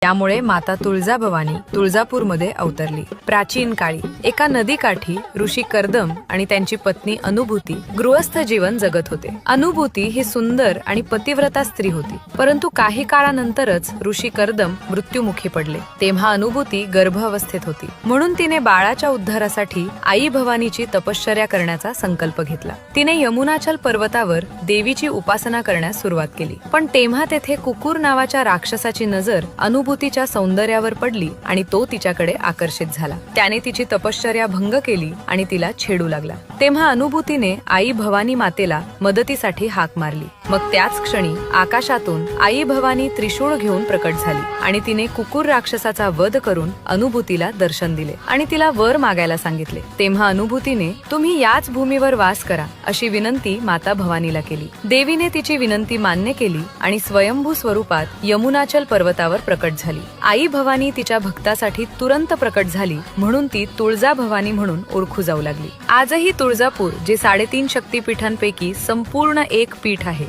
त्यामुळे माता तुळजाभवानी तुळजापूरमध्ये अवतरली। प्राचीन काळी एका नदीकाठी ऋषी कर्दम आणि त्यांची पत्नी अनुभूती गृहस्थ जीवन जगत होते। अनुभूती ही सुंदर आणि पतिव्रता स्त्री होती, परंतु काही काळानंतरच ऋषी कर्दम मृत्युमुखी पडले। तेव्हा अनुभूती गर्भावस्थेत होती, म्हणून तिने बाळाच्या उद्धारासाठी आई भवानीची तपश्चर्या करण्याचा संकल्प घेतला। तिने यमुनाचल पर्वतावर देवीची उपासना करण्यास सुरुवात केली, पण तेव्हा तेथे कुकुर नावाच्या राक्षसाची नजर अनुभूतीच्या सौंदर्यावर पडली आणि तो तिच्याकडे आकर्षित झाला। त्याने तिची तपश्चर्या भंग केली आणि तिला छेडू लागला। तेव्हा अनुभूतीने आई भवानी मातेला मदतीसाठी हाक मारली। मग त्याच क्षणी आकाशातून आई भवानी त्रिशूळ घेऊन प्रकट झाली आणि तिने कुकुर राक्षसाचा वध करून अनुभूतीला दर्शन दिले आणि तिला वर मागायला सांगितले। तेव्हा अनुभूतीने तुम्ही याच भूमीवर वास करा अशी विनंती माता भवानीला केली। देवीने तिची विनंती मान्य केली आणि स्वयंभू स्वरूपात यमुनाचल पर्वतावर प्रकट झाली। आई भवानी तिच्या भक्तासाठी तुरंत प्रकट झाली, म्हणून ती तुळजा भवानी म्हणून ओळखू जाऊ लागली। आजही तुळजापूर जे 3.5 शक्तिपीठांपैकी संपूर्ण एक पीठ आहे।